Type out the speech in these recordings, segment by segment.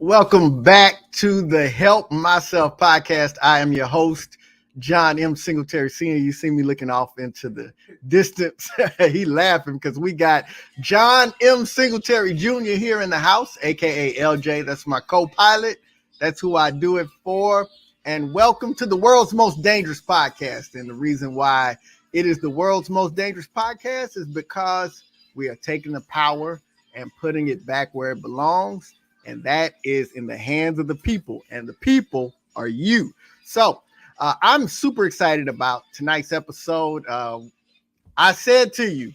Welcome back to the Help Myself podcast. I am your host, John M. Singletary Sr. You see me looking off into the distance. He laughing because we got John M. Singletary Jr. here in the house, aka LJ. That's my co-pilot. That's who I do it for. And welcome to the world's most dangerous podcast. And the reason why it is the world's most dangerous podcast is because we are taking the power and putting it back where it belongs. And that is in the hands of the people. And the people are you. So I'm super excited about tonight's episode. I said to you,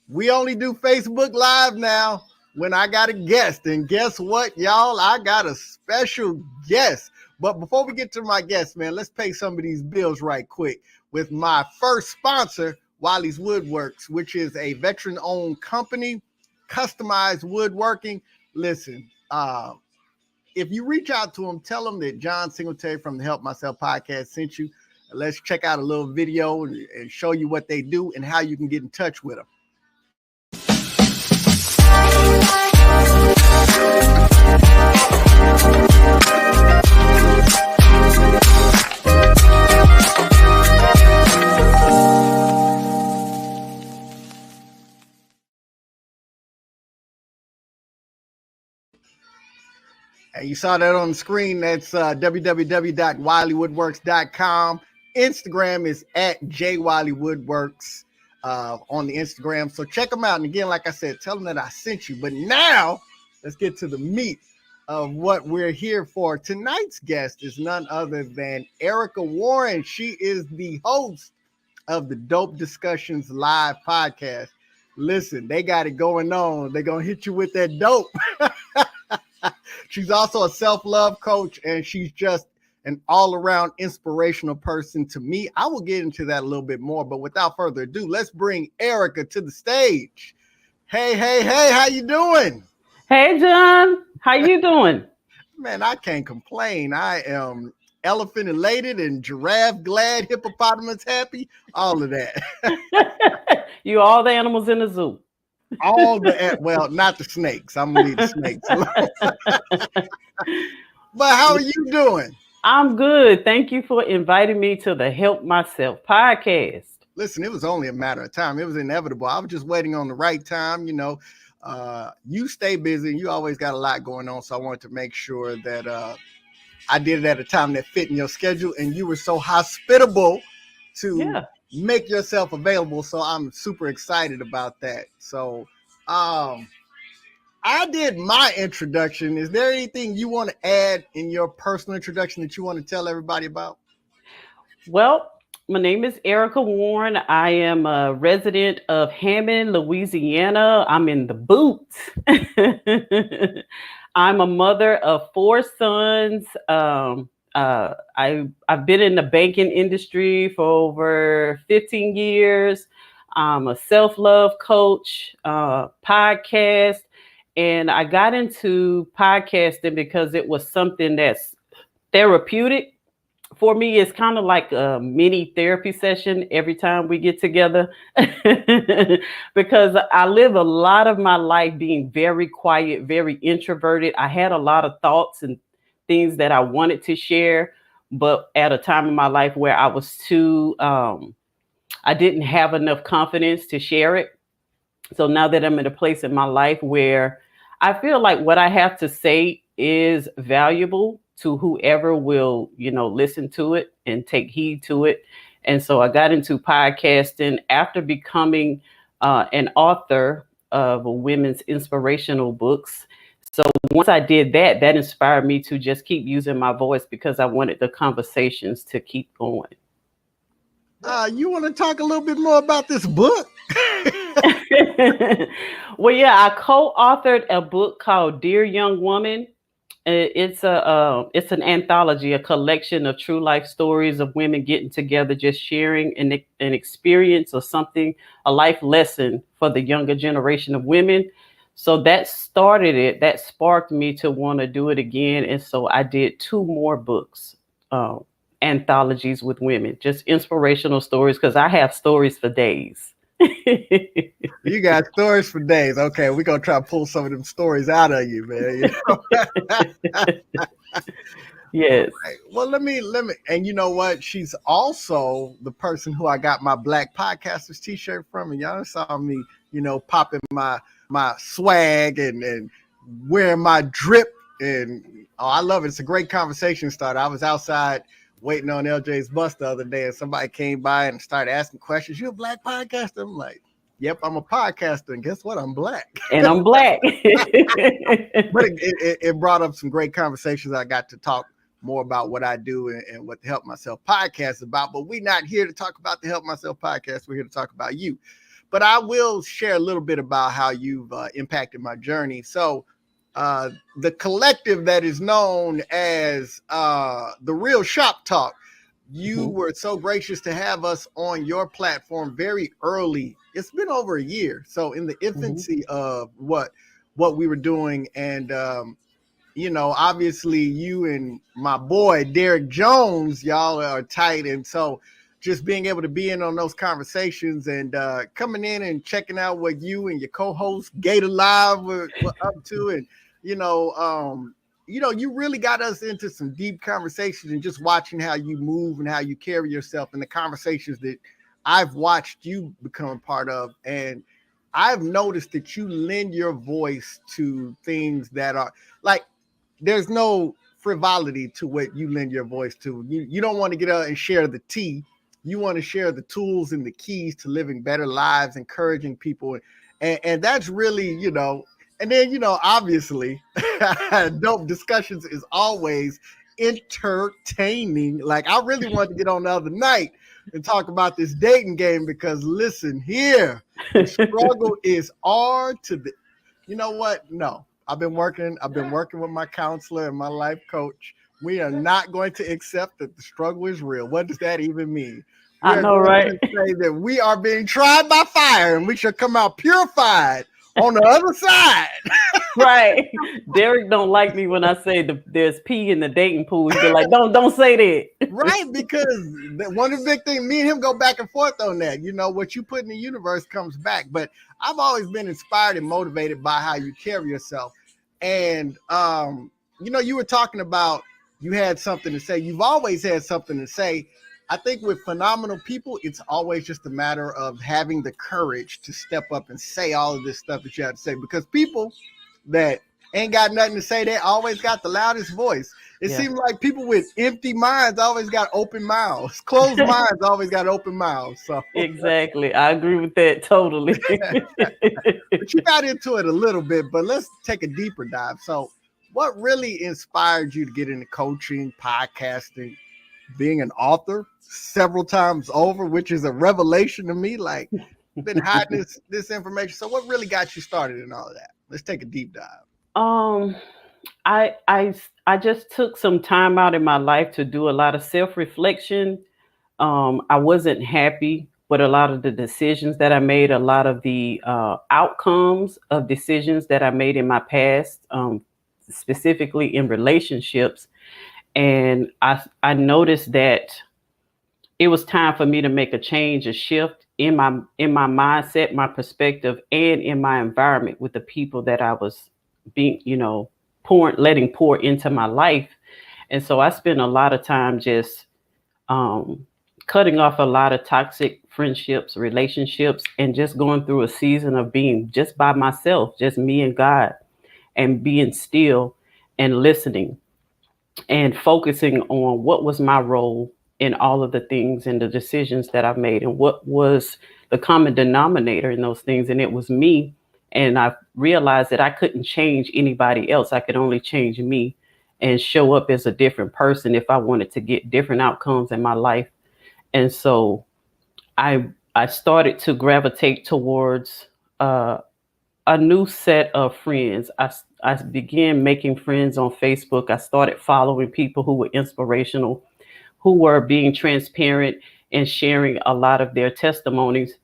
we only do Facebook Live now when I got a guest. And guess what, y'all? I got a special guest. But before we get to my guest, man, let's pay some of these bills right quick with my first sponsor, Wiley's Woodworks, which is a veteran-owned company, customized woodworking. Listen, if you reach out to them, tell them that John Singletary from the Help Myself podcast sent you. Let's check out a little video and show you what they do and how you can get in touch with them. You saw that on the screen. That's www.wileywoodworks.com. Instagram is at jwileywoodworks on the Instagram. So check them out. And again, like I said, tell them that I sent you. But now let's get to the meat of what we're here for. Tonight's guest is none other than Erica Warren. She is the host of the Dope Discussions Live podcast. Listen, they got it going on. They're going to hit you with that dope. She's also a self-love coach, and she's just an all-around inspirational person to me. I will get into that a little bit more, but without further ado, let's bring Erica to the stage. Hey, how you doing? Hey, John. How you doing? Man, I can't complain. I am elephant elated and giraffe glad, hippopotamus happy, all of that. You all the animals in the zoo. Well, not the snakes. I'm gonna leave the snakes alone. But how are you doing? I'm good. Thank you for inviting me to the Help Myself podcast. Listen, it was only a matter of time. It was inevitable. I was just waiting on the right time. You know, you stay busy. You always got a lot going on. So I wanted to make sure that I did it at a time that fit in your schedule. And you were so hospitable to make yourself available. So I'm super excited about that. So I did my introduction. Is there anything you want to add in your personal introduction that you want to tell everybody about? Well, my name is Erica Warren. I am a resident of Hammond, Louisiana. I'm in the boots. I'm a mother of 4 sons. I've been in the banking industry for over 15 years. I'm a self-love coach, podcast, and I got into podcasting because it was something that's therapeutic. For me, it's kind of like a mini therapy session every time we get together because I live a lot of my life being very quiet, very introverted. I had a lot of thoughts and things that I wanted to share, but at a time in my life where I was too, I didn't have enough confidence to share it. So now that I'm in a place in my life where I feel like what I have to say is valuable to whoever will, listen to it and take heed to it. And so I got into podcasting after becoming an author of women's inspirational books. So once I did that, that inspired me to just keep using my voice because I wanted the conversations to keep going. You want to talk a little bit more about this book? Well, yeah, I co-authored a book called Dear Young Woman. It's an anthology, a collection of true life stories of women getting together, just sharing an experience or something, a life lesson for the younger generation of women. So that started it. That sparked me to want to do it again. And so I did 2 more books, anthologies with women, just inspirational stories, because I have stories for days. You got stories for days. Okay, we're gonna try to pull some of them stories out of you, man. You know? Yes. Right. Well, let me, and you know what? She's also the person who I got my Black Podcasters T-shirt from, and y'all saw me, popping my swag and wearing my drip, and oh, I love it. It's a great conversation starter. I was outside waiting on LJ's bus the other day, and somebody came by and started asking questions. You a Black podcaster? I'm like, yep, I'm a podcaster, and guess what? I'm Black. And I'm Black. But it brought up some great conversations. I got to talk more about what I do and what the Help Myself podcast is about. But we're not here to talk about the Help Myself podcast. We're here to talk about you. But I will share a little bit about how you've impacted my journey. So the collective that is known as the Real Shop Talk, you were so gracious to have us on your platform very early. It's been over a year. So in the infancy of what we were doing. And obviously you and my boy Derek Jones, y'all are tight, and so just being able to be in on those conversations and coming in and checking out what you and your co-host Gator Live were up to, and you really got us into some deep conversations, and just watching how you move and how you carry yourself, and the conversations that I've watched you become a part of. And I've noticed that you lend your voice to things that are like, there's no frivolity to what you lend your voice to. You don't want to get out and share the tea. You want to share the tools and the keys to living better lives, encouraging people. And that's really, and then, obviously, dope discussions is always entertaining. Like, I really wanted to get on the other night and talk about this dating game, because listen here, the struggle is hard to the, you know what? No, I've been working with my counselor and my life coach. We are not going to accept that the struggle is real. What does that even mean? We I are know, going right? to say that we are being tried by fire, and we shall come out purified on the other side. Right. Derek don't like me when I say there's pee in the dating pool. He be like, don't say that. Right, because one of the big things, me and him go back and forth on that. What you put in the universe comes back. But I've always been inspired and motivated by how you carry yourself. And you were talking about, you had something to say. You've always had something to say. I think with phenomenal people, it's always just a matter of having the courage to step up and say all of this stuff that you have to say, because people that ain't got nothing to say, they always got the loudest voice. It seems like people with empty minds always got open mouths. Closed minds always got open mouths. So Exactly. I agree with that totally. but you got into it a little bit, but let's take a deeper dive. So what really inspired you to get into coaching, podcasting, being an author several times over, which is a revelation to me? Like, you've been hiding this information. So what really got you started in all of that? Let's take a deep dive. Um, I just took some time out in my life to do a lot of self-reflection. I wasn't happy with a lot of the decisions that I made, a lot of the outcomes of decisions that I made in my past, specifically in relationships. And I noticed that it was time for me to make a change, a shift in my mindset, my perspective, and in my environment with the people that I was being, letting pour into my life. And so I spent a lot of time just um, cutting off a lot of toxic friendships, relationships, and just going through a season of being just by myself, just me and God, and being still and listening and focusing on what was my role in all of the things and the decisions that I've made, and what was the common denominator in those things. And it was me. And I realized that I couldn't change anybody else. I could only change me and show up as a different person if I wanted to get different outcomes in my life. And so I started to gravitate towards a new set of friends. I began making friends on Facebook. I started following people who were inspirational, who were being transparent and sharing a lot of their testimonies.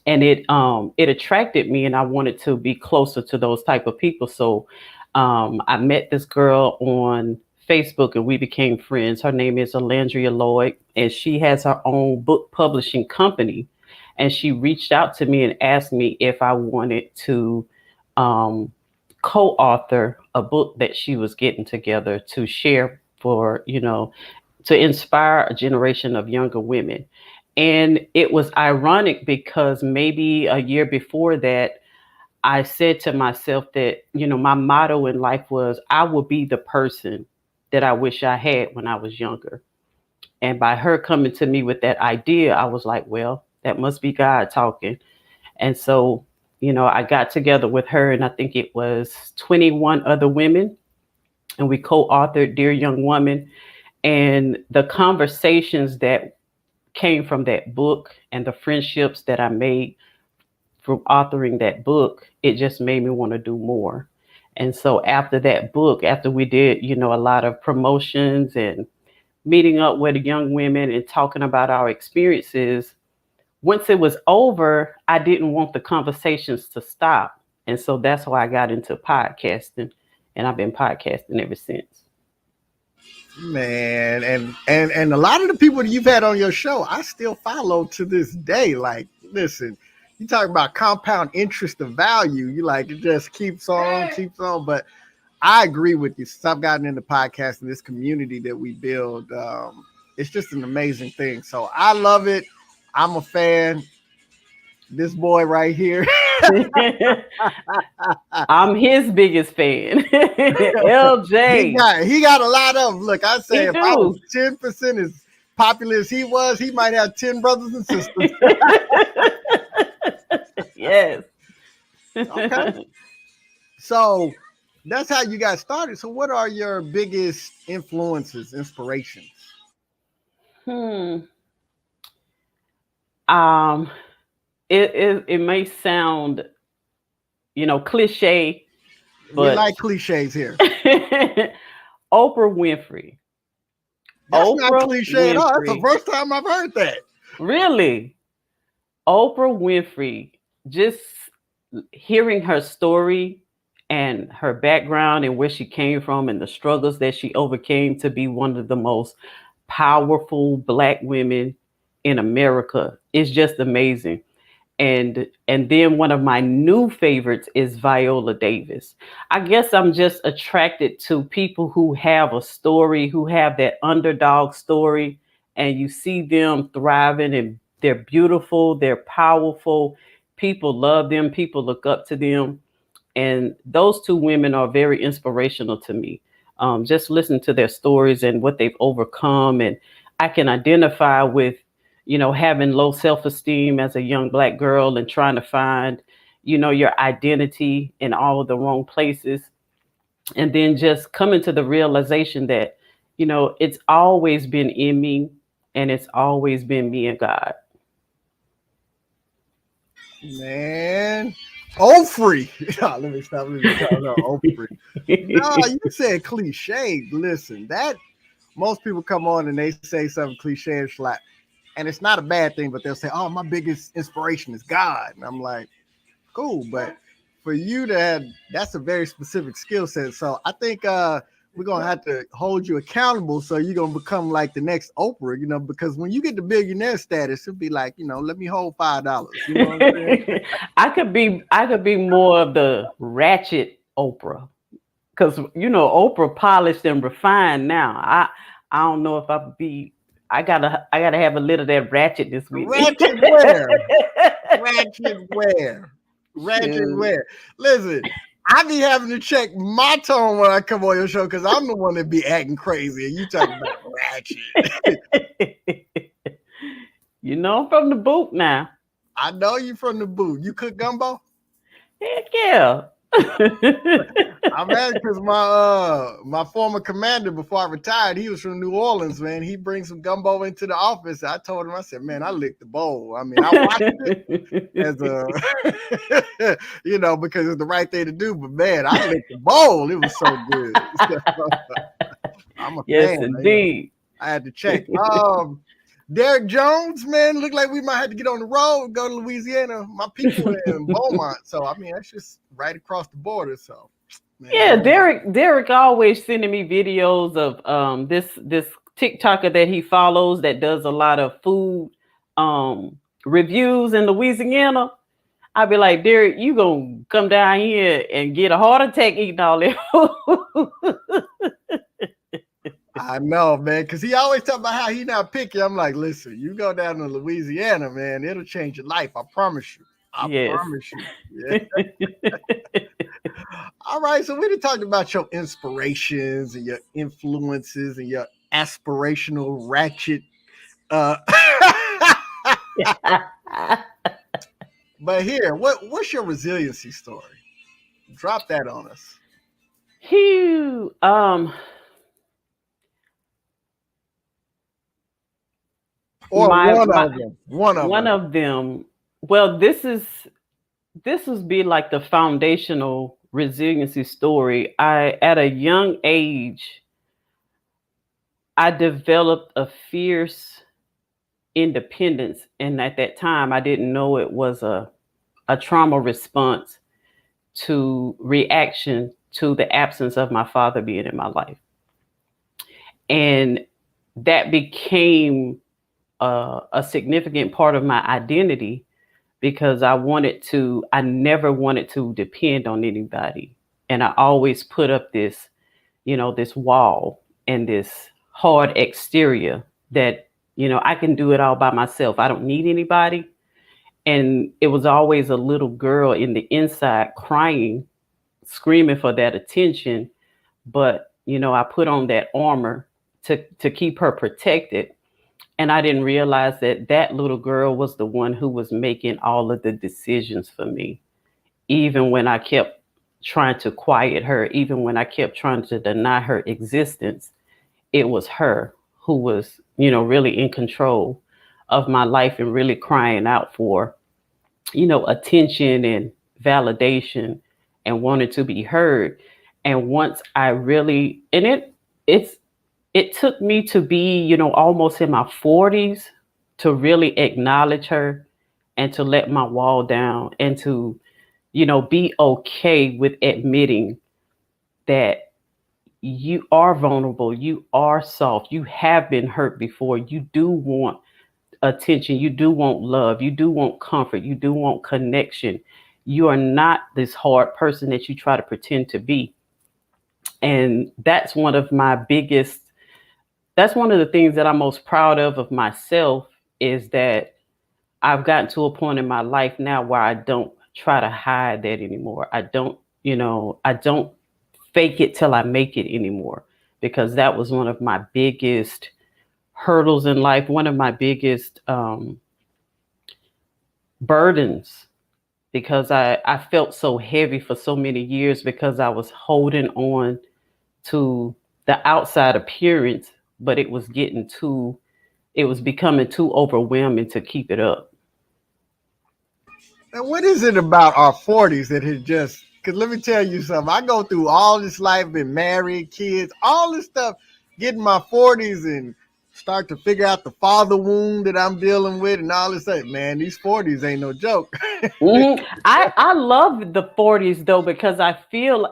And it attracted me, and I wanted to be closer to those type of people. So I met this girl on Facebook, and we became friends. Her name is Alandria Lloyd, and she has her own book publishing company. and she reached out to me and asked me if I wanted to um, co-author a book that she was getting together to share for, to inspire a generation of younger women. And it was ironic because maybe a year before that, I said to myself that, my motto in life was I will be the person that I wish I had when I was younger. And by her coming to me with that idea, I was like, well, that must be God talking. And so, I got together with her, and I think it was 21 other women, and we co authored Dear Young Woman. And the conversations that came from that book and the friendships that I made from authoring that book, it just made me want to do more. And so after that book, after we did, a lot of promotions and meeting up with young women and talking about our experiences, once it was over, I didn't want the conversations to stop. And so that's why I got into podcasting, and I've been podcasting ever since. Man, and a lot of the people that you've had on your show, I still follow to this day. Like, listen, you talk about compound interest of value. You like it just keeps on, keeps on. But I agree with you. Since I've gotten into podcasting, this community that we build, it's just an amazing thing. So I love it. I'm a fan. This boy right here. I'm his biggest fan. LJ. He got a lot of them. Look, I say He if I was do. 10% as popular as he was, he might have 10 brothers and sisters. Yes. Okay. So that's how you got started. So what are your biggest influences, inspirations? Hmm. Um, it may sound, cliche, We but like cliches here. Oprah Winfrey. That's not Oprah cliche at all. That's the Winfrey. first time I've heard that. Really? Oprah Winfrey, just hearing her story and her background and where she came from and the struggles that she overcame to be one of the most powerful Black women in America is just amazing. And then one of my new favorites is Viola Davis. I guess I'm just attracted to people who have a story, who have that underdog story, and you see them thriving, and they're beautiful, they're powerful. People love them, people look up to them. And those two women are very inspirational to me. Just listen to their stories and what they've overcome. And I can identify with, having low self-esteem as a young Black girl and trying to find, your identity in all of the wrong places. And then just coming to the realization that, it's always been in me, and it's always been me and God. Man. Ofrey. Let me stop. Let me call her Ofrey. No, you said cliche. Listen, that most people come on and they say something cliche. It's like, and it's not a bad thing, but they'll say, "Oh, my biggest inspiration is God," and I'm like, "Cool," but for you to have, that's a very specific skill set. So I think we're gonna have to hold you accountable. So you're gonna become like the next Oprah, because when you get the billionaire status, it'll be like, let me hold $5. You know what I'm saying? I could be more of the ratchet Oprah, because Oprah polished and refined now. I don't know if I be. I gotta have a little of that ratchetness with me. Ratchet wear, ratchet wear, ratchet Shoot. wear. Listen, I be having to check my tone when I come on your show because I'm the one that be acting crazy, and you talking about ratchet. I'm from the boot now. I know you from the booth. You cook gumbo? Heck yeah. I'm mad because my former commander before I retired, he was from New Orleans, man. He brings some gumbo into the office. I told him, I said, man, I licked the bowl. I mean, I watched it as a, because it's the right thing to do. But man, I licked the bowl. It was so good. I'm a Yes, fan. indeed. I had to check. Derek Jones, man, looked like we might have to get on the road, go to Louisiana. My people are in Beaumont, so I mean that's just right across the border. So, man, Yeah, Derek always sending me videos of this TikToker that he follows that does a lot of food reviews in Louisiana, I'd be like, Derek, you gonna come down here and get a heart attack eating all that food. I know, man, because he always talk about how he not picky. I'm like, listen, you go down to Louisiana, man, it'll change your life. I promise you. I Yes. promise you. Yeah. All right. So we done talked about your inspirations and your influences and your aspirational ratchet. Uh, but here, what's your resiliency story? Drop that on us. Phew. Or My one my of them. One of one them. of them. Well, this be like the foundational resiliency story. I At a young age, I developed a fierce independence, and at that time, I didn't know it was a trauma response to reaction to the absence of my father being in my life. And that became a significant part of my identity because I never wanted to depend on anybody. And I always put up this, this wall and this hard exterior that, I can do it all by myself. I don't need anybody. And it was always a little girl in the inside crying, screaming for that attention. But, I put on that armor to keep her protected. And I didn't realize that that little girl was the one who was making all of the decisions for me. Even when I kept trying to quiet her, even when I kept trying to deny her existence, it was her who was, really in control of my life and really crying out for, attention and validation and wanted to be heard. And once I really, and it's, it took me to be, almost in my 40s to really acknowledge her and to let my wall down and to, be okay with admitting that you are vulnerable, you are soft, you have been hurt before, you do want attention, you do want love, you do want comfort, you do want connection. You are not this hard person that you try to pretend to be. And that's one of the things that I'm most proud of myself is that I've gotten to a point in my life now where I don't try to hide that anymore. I don't fake it till I make it anymore because that was one of my biggest hurdles in life, one of my biggest burdens because I felt so heavy for so many years because I was holding on to the outside appearance, but it was becoming too overwhelming to keep it up. And what is it about our 40s that has just, because let me tell you something. I go through all this life, been married, kids, all this stuff, get in my 40s and start to figure out the father wound that I'm dealing with and all this stuff. Man, these 40s ain't no joke. I love the 40s though because I feel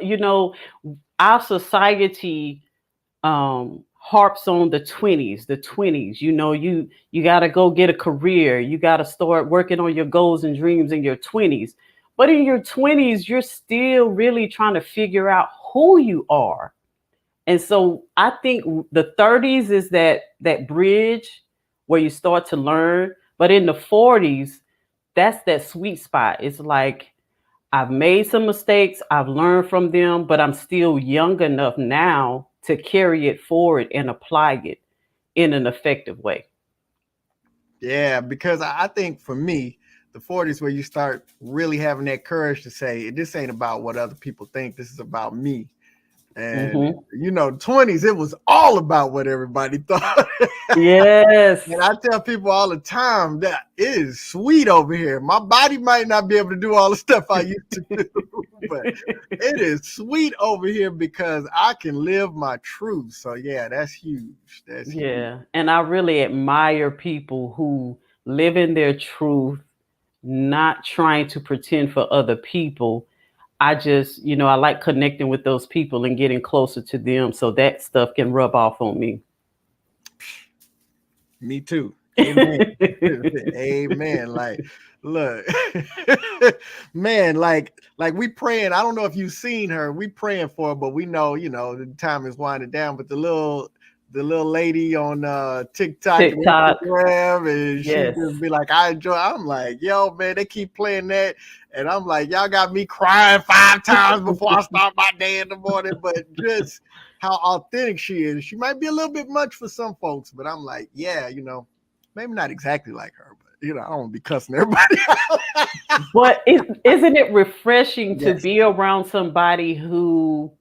our society harps on the 20s. You got to go get a career, you got to start working on your goals and dreams in your 20s, but in your 20s you're still really trying to figure out who you are. And so I think the 30s is that bridge where you start to learn, but in the 40s that's that sweet spot. It's like I've made some mistakes, I've learned from them, but I'm still young enough now to carry it forward and apply it in an effective way. Yeah, because I think for me, the 40s where you start really having that courage to say, this ain't about what other people think, this is about me. And Hmm. 20s, it was all about what everybody thought. Yes. And I tell people all the time that it is sweet over here. My body might not be able to do all the stuff I used to do, but it is sweet over here because I can live my truth. So yeah, that's huge. That's huge. Yeah. And I really admire people who live in their truth, not trying to pretend for other people. I just, I like connecting with those people and getting closer to them so that stuff can rub off on me. Me too. Amen. Amen. Like, look, man, like we praying. I don't know if you've seen her. We praying for her, but we know, the time is winding down. But the little lady on TikTok and TikTok. Instagram, and she Yes. just be like, I enjoy. I'm like, yo, man, they keep playing that, and I'm like, y'all got me crying 5 times before I start my day in the morning. But just how authentic she is. She might be a little bit much for some folks, but I'm like, yeah, maybe not exactly like her, but I don't want to be cussing everybody out. But isn't it refreshing to Yes, be around somebody who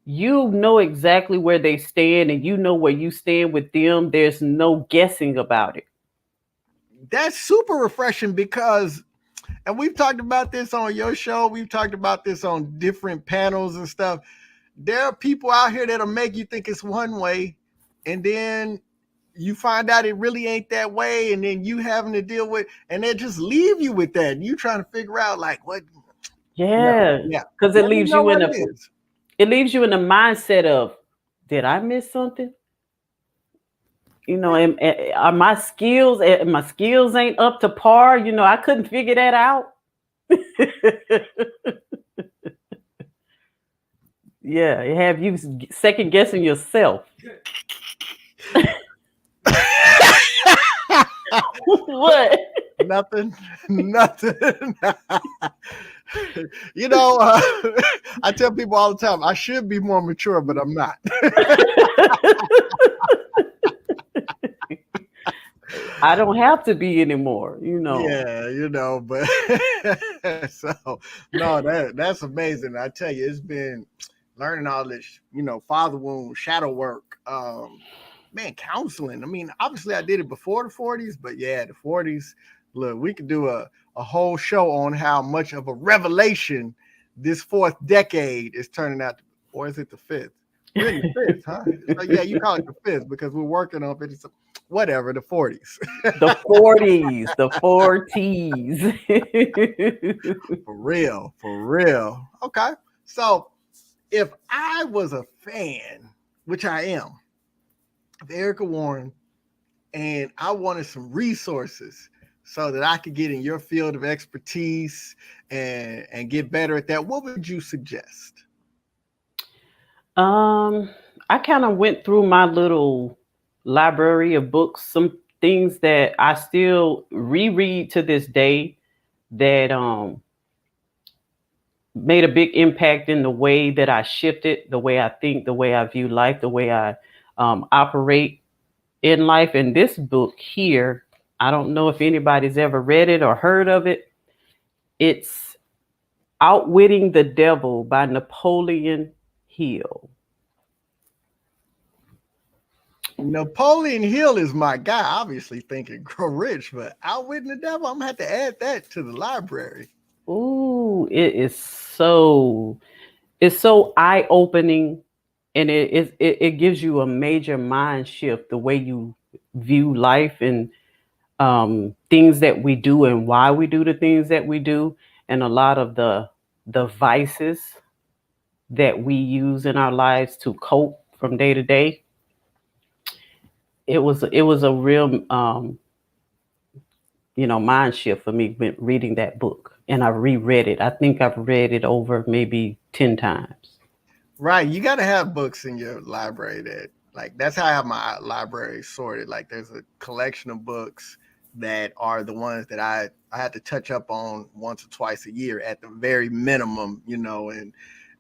you know exactly where they stand and you know where you stand with them? There's no guessing about it. that's super refreshing because, and we've talked about this on your show, we've talked about this on different panels and stuff. There are people out here that'll make you think it's one way, and then you find out it really ain't that way, and then you having to deal with, and they just leave you with that, and you trying to figure out like what. No, Yeah, yeah, because let me know what it is. it leaves you in the mindset of, did I miss something? Are my skills ain't up to par? I couldn't figure that out. Yeah, it have you second guessing yourself. What? Nothing, nothing. you know, uh, I tell people all the time, I should be more mature, but I'm not. I don't have to be anymore. Yeah, but so no, that's amazing. I tell you, it's been learning all this, father wound, shadow work, man, counseling. I mean, obviously I did it before the 40s, but yeah, the 40s, look, we could do a whole show on how much of a revelation this fourth decade is turning out to, or is it the fifth? We're in the fifth, huh? So yeah, you call it the fifth because we're working on it. Whatever, the 40s. The 40s, the 40s. For real, for real. Okay. So if I was a fan, which I am, of Erica Warren, and I wanted some resources so that I could get in your field of expertise and get better at that, what would you suggest? Um, I kind of went through my little library of books, some things that I still reread to this day that made a big impact in the way that I shifted, the way I think, the way I view life, the way I operate in life. And this book here, I don't know if anybody's ever read it or heard of it. It's Outwitting the Devil by Napoleon Hill. Napoleon Hill is my guy, obviously thinking grow rich, but Outwitting the Devil, I'm gonna have to add that to the library. Ooh, it's so eye opening, and it gives you a major mind shift the way you view life and things that we do and why we do the things that we do, and a lot of the vices that we use in our lives to cope from day to day. It was a real mind shift for me when reading that book, and I reread it. I think I've read it over maybe 10 times. Right. You got to have books in your library that, like, that's how I have my library sorted. Like, there's a collection of books that are the ones that I had to touch up on once or twice a year at the very minimum,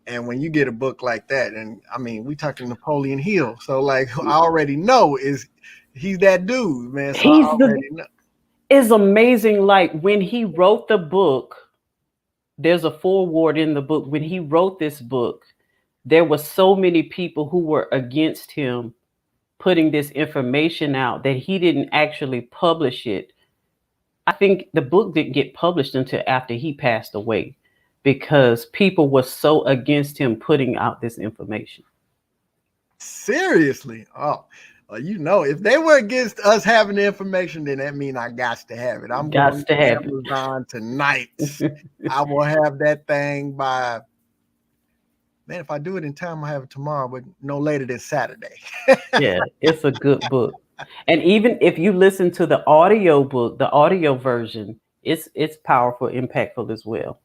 and when you get a book like that, and I mean, we talking Napoleon Hill. So, like, I already know he's that dude, man. So I He's the already know. Is amazing. Like when he wrote the book, there's a foreword in the book. When he wrote this book, there were so many people who were against him putting this information out that he didn't actually publish it. I think the book didn't get published until after he passed away because people were so against him putting out this information. Seriously. Oh, if they were against us having the information, then that means I got to have it. I'm going Got to to have Amazon tonight. I will have that thing by, man, if I do it in time, I'll have it tomorrow, but no later than Saturday. Yeah, it's a good book. And even if you listen to the audio book, the audio version, it's powerful, impactful as well.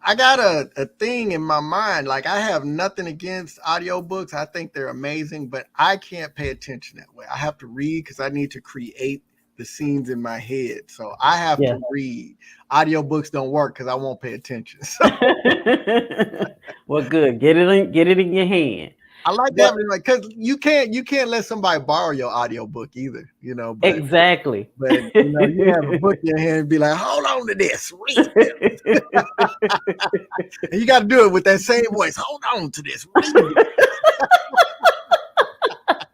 I got a thing in my mind. Like I have nothing against audiobooks. I think they're amazing, but I can't pay attention that way. I have to read because I need to create the scenes in my head. So I have Yeah. to read. Audiobooks don't work because I won't pay attention. So Well, good. Get it in your hand. I like But having like because you can't let somebody borrow your audiobook either, exactly. but you have a book in your hand and be like, hold on to this, read this. And you got to do it with that same voice. Hold on to this, read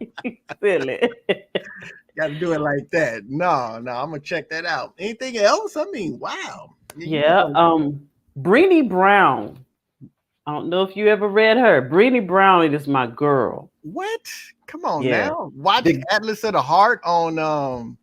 it. Silly. Got to do it like that. No, no, I'm gonna check that out. Anything else? I mean, wow. You Yeah. know Breenie Brown. I don't know if you ever read her. Breenie Brown is my girl. what? Come on Yeah. now. Watch The Atlas of the Heart on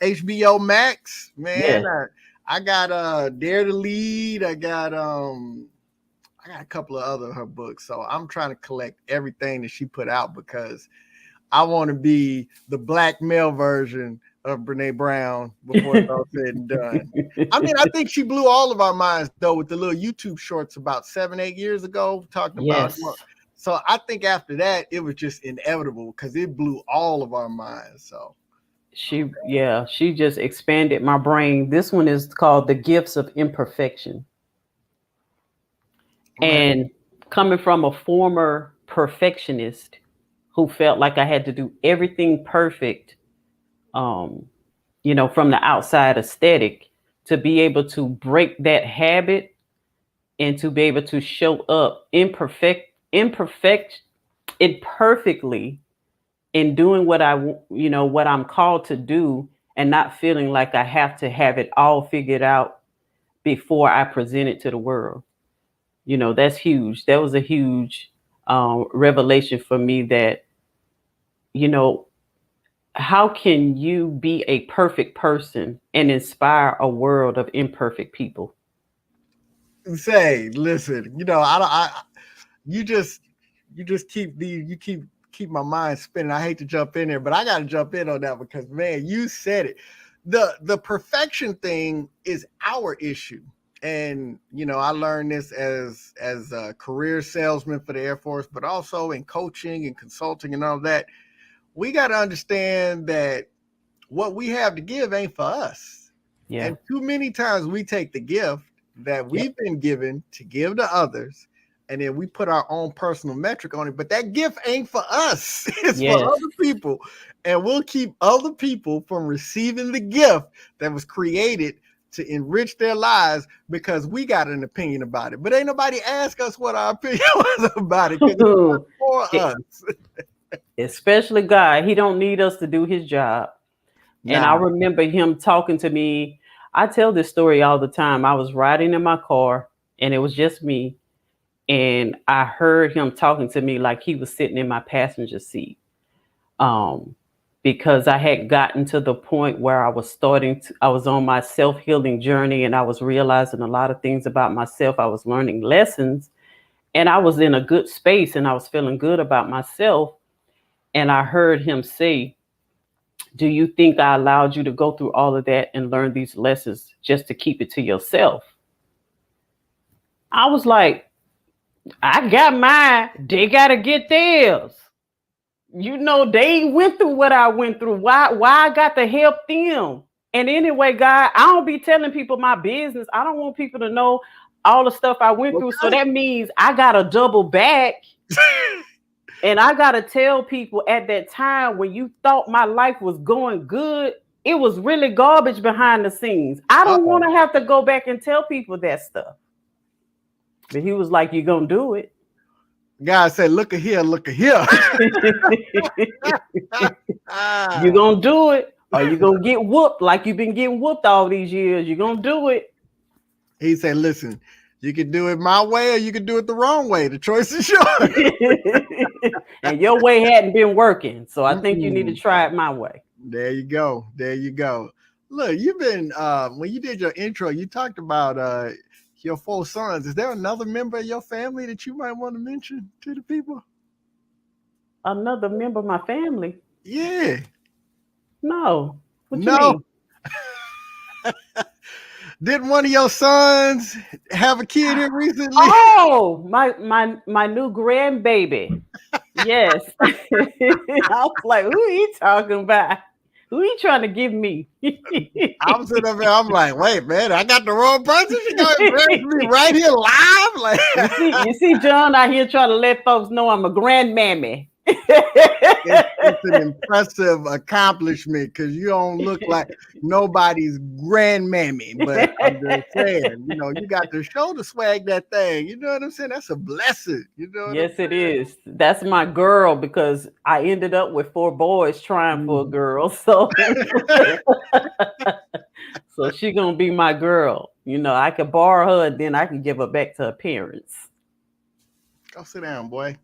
HBO Max. Man, yeah. I got Dare to Lead. I got a couple of other her books. So I'm trying to collect everything that she put out because I want to be the black male version of Brene Brown before it's all said and done. I mean, I think she blew all of our minds though with the little YouTube shorts about 7, 8 years ago talking about. Yes. So I think after that it was just inevitable because it blew all of our minds. So She just expanded my brain. This one is called The Gifts of Imperfection. I'm gonna And coming from a former perfectionist who felt like I had to do everything perfect, um, from the outside aesthetic, to be able to break that habit and to be able to show up imperfectly in doing what I'm called to do, and not feeling like I have to have it all figured out before I present it to the world. That's huge. That was a huge revelation for me that, you know, how can you be a perfect person and inspire a world of imperfect people? say, listen, you just you just keep keep my mind spinning. I hate to jump in there, but I got to jump in on that because man, you said it. The perfection thing is our issue. And I learned this as a career salesman for the Air Force, but also in coaching and consulting and all that. We got to understand that what we have to give ain't for us. Yeah. And too many times we take the gift that Yep. we've been given to give to others, and then we put our own personal metric on it. But that gift ain't for us, it's for Yes. other people. And we'll keep other people from receiving the gift that was created to enrich their lives because we got an opinion about it. But ain't nobody ask us what our opinion was about it because it's not for us. Especially God, he don't need us to do his job. And I Nah. remember him talking to me. I tell this story all the time. I was riding in my car and it was just me. And I heard him talking to me like he was sitting in my passenger seat. Um, because I had gotten to the point where I was on my self healing journey and I was realizing a lot of things about myself. I was learning lessons and I was in a good space and I was feeling good about myself. And I heard him say, do you think I allowed you to go through all of that and learn these lessons just to keep it to yourself? I was like, I got mine. They got to get theirs. They went through what I went through. Why I got to help them? And anyway, God, I don't be telling people my business. I don't want people to know all the stuff I went through. So Okay. that means I got to double back. And I got to tell people at that time when you thought my life was going good, it was really garbage behind the scenes. I don't want Uh-oh. to have to go back and tell people that stuff. But he was like, "You gonna do it." God said, look at here, look at here. You Ah. gonna do it, or you gonna get whooped like you've been getting whooped all these years. You gonna do it. He said, listen, you can do it my way or you can do it the wrong way. The choice is yours. And your way hadn't been working, so I think you need to Mm-mm. try it my way. There you go. There you go. Look, you've been when you did your intro, you talked about your 4 sons. Is there another member of your family that you might want to mention to the people? Another member of my family? Yeah. No. What you No. mean? Didn't one of your sons have a kid here recently? Oh, my new grandbaby. Yes. I was like, who he talking about? Who he trying to give me? I was sitting up there, I'm like, wait, man, I got the wrong person. She gonna embarrass me right here live? Like you see, John out here trying to let folks know I'm a grandmammy. it's an impressive accomplishment because you don't look like nobody's grandmammy. But I'm just saying, you got the shoulder swag that thing. You know what I'm saying? That's a blessing. You know what I'm Yes, it is. That's my girl because I ended up with 4 boys trying for a saying? girl. So so she gonna be my girl. I could borrow her and then I can give her back to her parents. Go sit down, boy.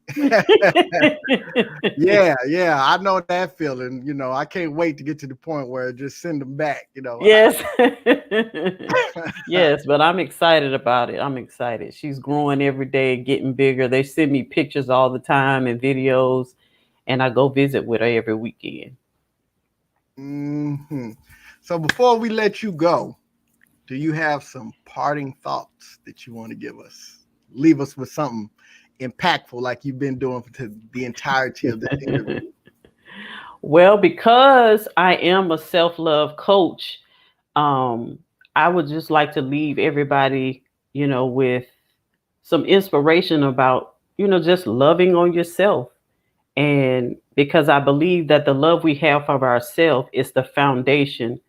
Yeah, I know that feeling. I can't wait to get to the point where just send them back. Yes. Yes, but I'm excited about it. I'm excited. She's growing every day, getting bigger. They send me pictures all the time and videos, and I go visit with her every weekend. hmm So before we let you go, do you have some parting thoughts that you want to give us? Leave us with something impactful like you've been doing for the entirety of this interview. Well, because I am a self-love coach, um, I would just like to leave everybody, with some inspiration about, just loving on yourself. And because I believe that the love we have for ourselves is the foundation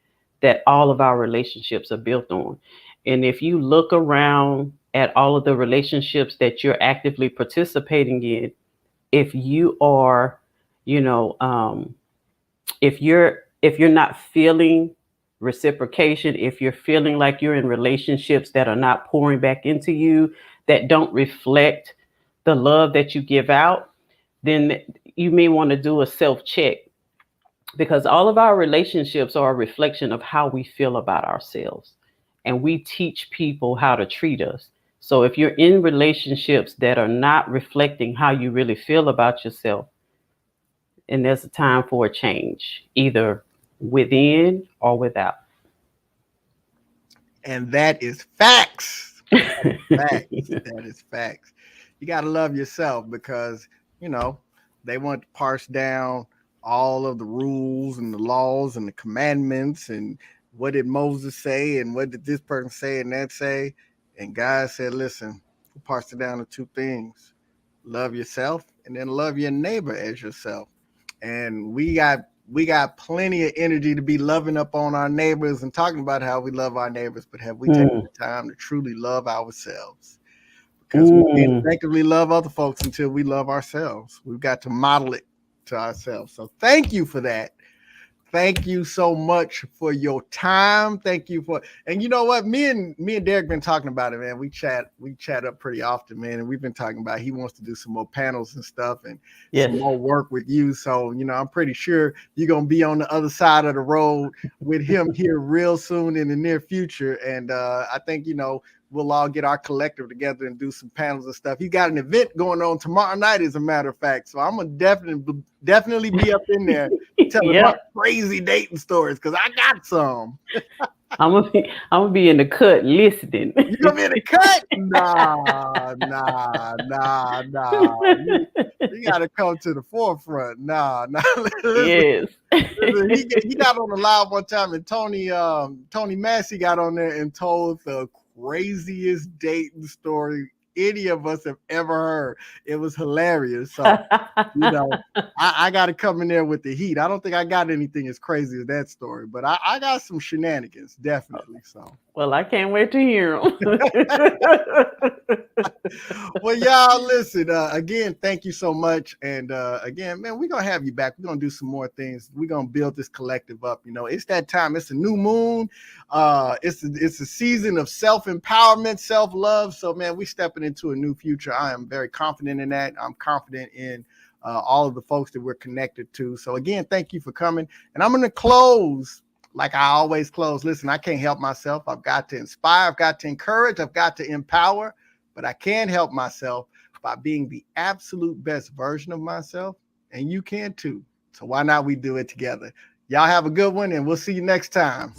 that all of our relationships are built on. And if you look around at all of the relationships that you're actively participating in, if you are, you know, if you're not feeling reciprocation, if you're feeling like you're in relationships that are not pouring back into you, that don't reflect the love that you give out, then you may want to do a self check, because all of our relationships are a reflection of how we feel about ourselves, and we teach people how to treat us. So if you're in relationships that are not reflecting how you really feel about yourself, and there's a time for a change, either within or without. And that is facts. Facts. That is facts. You got to love yourself because, you know, they want to parse down all of the rules and the laws and the commandments and what did Moses say and what did this person say and that say. And God said, listen, we parse it down to two things: love yourself and then love your neighbor as yourself. And we got plenty of energy to be loving up on our neighbors and talking about how we love our neighbors, but have we taken Mm, the time to truly love ourselves? Because we can't mm. effectively love other folks until we love ourselves. We've got to model it to ourselves. So thank you for that. Thank you so much for your time. Thank you for, and you know what? Me and Derek been talking about it, man. We chat up pretty often, man, and we've been talking about he wants to do some more panels and stuff and Yes. some more work with you. So, I'm pretty sure you're gonna be on the other side of the road with him here real soon in the near future. And I think, we'll all get our collective together and do some panels and stuff. He got an event going on tomorrow night, as a matter of fact. So I'm gonna definitely be up in there telling my Yep. crazy dating stories because I got some. I'm gonna be in the cut listening. You gonna be in the cut? Nah, nah, nah, nah. You gotta come to the forefront. Nah. Listen, Yes. he got on the live one time, and Tony Massey got on there and told the craziest dating story any of us have ever heard. It was hilarious. So I got to come in there with the heat. I don't think I got anything as crazy as that story, but I got some shenanigans, definitely. So, Well, I can't wait to hear them. well, y'all, listen, again, thank you so much. And again, man, we're going to have you back. We're going to do some more things. We're going to build this collective up. It's that time. It's a new moon. It's a season of self-empowerment, self-love. So, man, we're stepping into a new future. I am very confident in that. I'm confident in all of the folks that we're connected to. So again, thank you for coming. And I'm going to close like I always close. Listen, I can't help myself. I've got to inspire. I've got to encourage. I've got to empower. But I can help myself by being the absolute best version of myself and you can too. So why not we do it together? Y'all have a good one, and we'll see you next time.